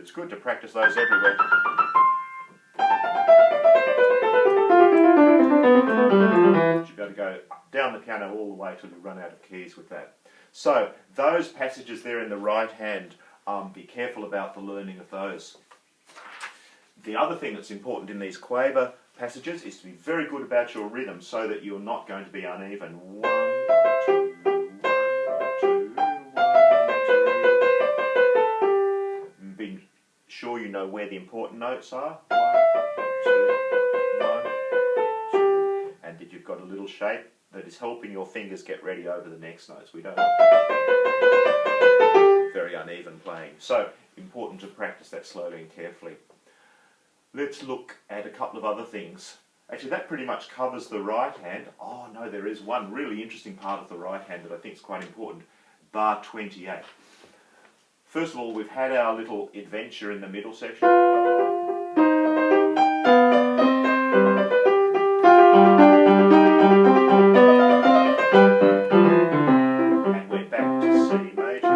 it's good to practice those everywhere. You've got to go down the piano all the way till you run out of keys with that. So those passages there in the right hand, be careful about the learning of those. The other thing that's important in these quaver passages is to be very good about your rhythm so that you're not going to be uneven. 1, 2, 1, 2, 1, 2. Be sure you know where the important notes are. 1, 2, 1, 2. And that you've got a little shape that is helping your fingers get ready over the next notes. We don't want very uneven playing. So, important to practice that slowly and carefully. Let's look at a couple of other things. Actually, that pretty much covers the right hand. Oh no, there is one really interesting part of the right hand that I think is quite important. Bar 28. First of all, we've had our little adventure in the middle section. And we're back to C major.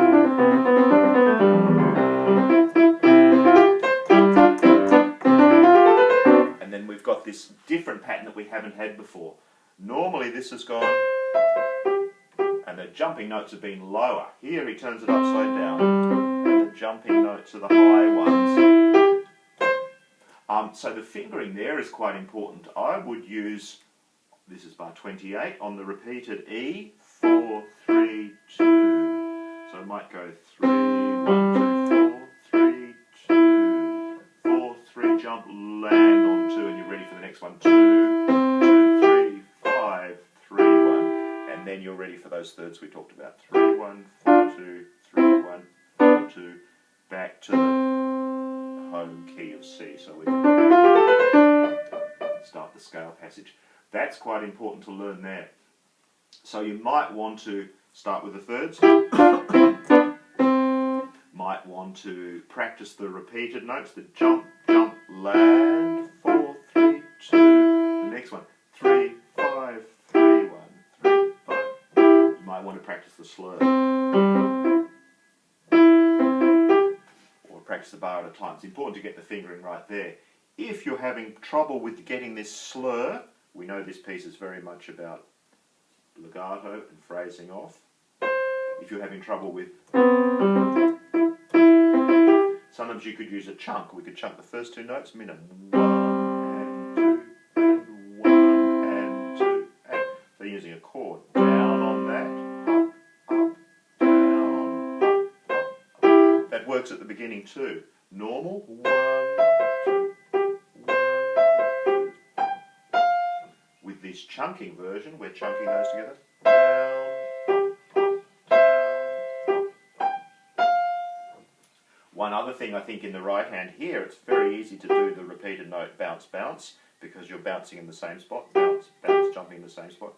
And then we've got this different pattern that we haven't had before. Normally this has gone, and the jumping notes have been lower. Here he turns it upside down, and the jumping notes are the high ones. So the fingering there is quite important. I would use, this is bar 28, on the repeated E, 4, 3, 2. So I might go 3, 1, 2, 4, 3, 2, 4, 3, jump, land on 2, and you're ready for the next one. 2, 2, 3, 5, 3, 1. And then you're ready for those thirds we talked about. 3, 1, 4, 2, 3, 1, 4, 2, back to the home key of C. So we start the scale passage. That's quite important to learn there. So you might want to start with the thirds. Might want to practice the repeated notes, the jump, jump, land, 4, 3, 2. The next one, 3, 5, 3, 1, 3, 5. You might want to practice the slur. Or practice the bar at a time. It's important to get the fingering right there. If you're having trouble with getting this slur, we know this piece is very much about legato and phrasing off. If you're having trouble with, sometimes you could use a chunk. We could chunk the first two notes, minimum 1 and 2 and 1 and 2 and. So you're using a chord. Down on that, up, down, up. That works at the beginning too. Normal, 1, 2. With this chunking version, we're chunking those together. Down, one other thing I think in the right hand here, it's very easy to do the repeated note bounce, bounce, because you're bouncing in the same spot. Bounce, bounce, jumping in the same spot.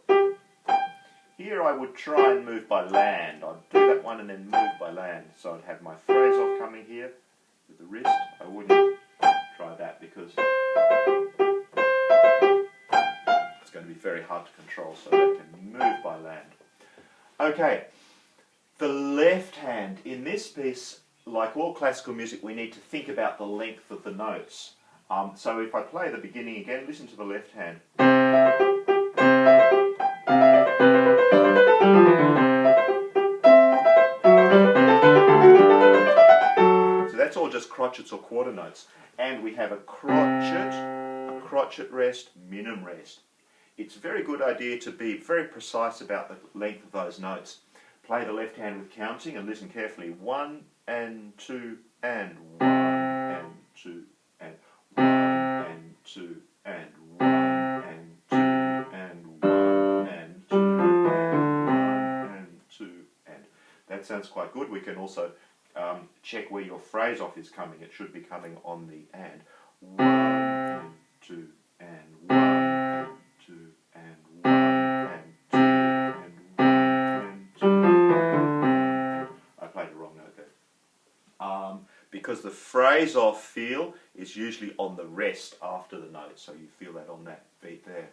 Here I would try and move by land. I'd do that one and then move by land. So I'd have my phrase off coming here with the wrist. I wouldn't try that because it's going to be very hard to control, so they can move by land. Okay, the left hand. In this piece, like all classical music, we need to think about the length of the notes. So if I play the beginning again, listen to the left hand. So that's all just crotchets or quarter notes. And we have a crotchet rest, minim rest. It's a very good idea to be very precise about the length of those notes. Play the left hand with counting and listen carefully. 1 and 2 and 1 and 2 and 1 and 2 and 1 and 2 and 1 and 2 and 1 and 2 and. That sounds quite good. We can also check where your phrase off is coming. It should be coming on the and. 1 and 2 and 1 and 2 and 1 and 2 and 1 and 2. I played the wrong note there. Because the phrase off feel is usually on the rest after the note, so you feel that on that beat there.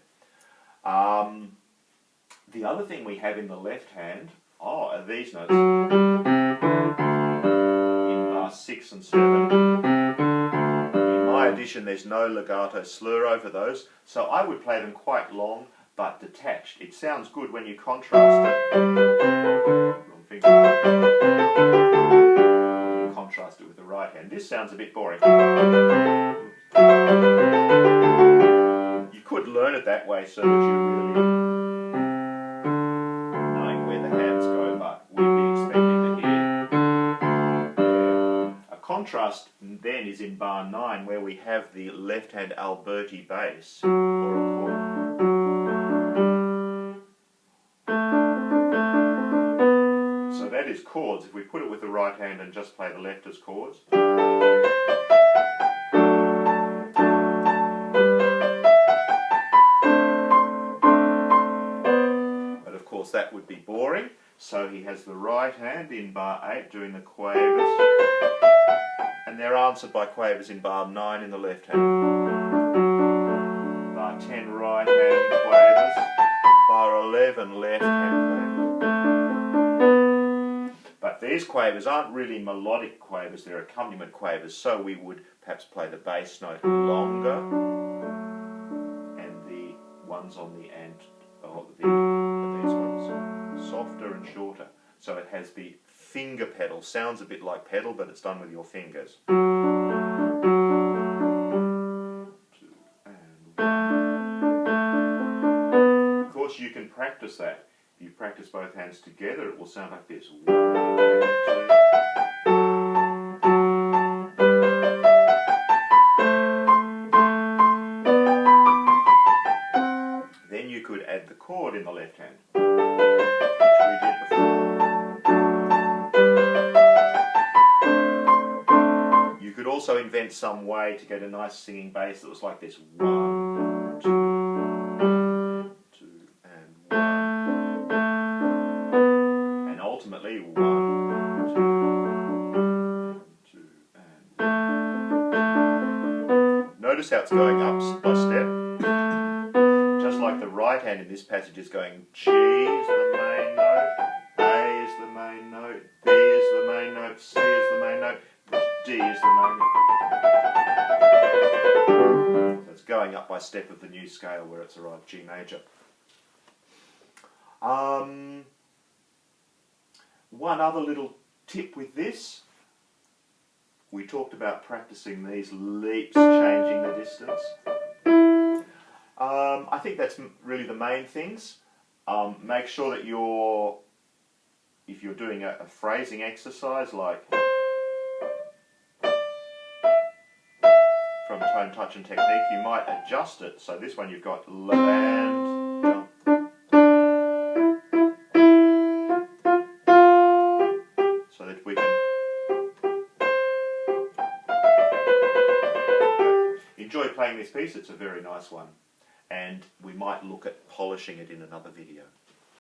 The other thing we have in the left hand are these notes in bar 6 and 7. addition, there's no legato slur over those, so I would play them quite long but detached. It sounds good when you contrast it. Wrong finger. Contrast it with the right hand. This sounds a bit boring. You could learn it that way so that you're really knowing where the hands go, but we'd be expecting to hear. A contrast then is in bar 9, where we have the left-hand Alberti bass or a chord. So that is chords. If we put it with the right hand and just play the left as chords. But of course that would be boring. So he has the right hand in bar 8 doing the quavers. And they're answered by quavers in bar 9 in the left hand. Bar 10 right hand quavers. Bar 11 left hand quavers. But these quavers aren't really melodic quavers, they're accompaniment quavers, so we would perhaps play the bass note longer and the ones on the these ones softer and shorter. So it has the finger pedal. Sounds a bit like pedal, but it's done with your fingers. 2 and 1. Of course, you can practice that. If you practice both hands together, it will sound like this. 1 and 2. Then you could add the chord in the left hand, which we did before. You could also invent some way to get a nice singing bass that was like this. 1, 2, 2 and 1. And ultimately 1, 2, 2 and 1. Notice how it's going up by step. Just like the right hand in this passage is going G is the main note, A is the main note, B is the main note, C is the main note, D is the main note. So it's going up by step of the new scale where it's arrived G major. One other little tip with this. We talked about practicing these leaps, changing the distance. I think that's really the main things. Make sure that if you're doing a phrasing exercise like from tone, touch and technique, you might adjust it. So this one you've got land, jump. So that we can enjoy playing this piece. It's a very nice one. And we might look at polishing it in another video.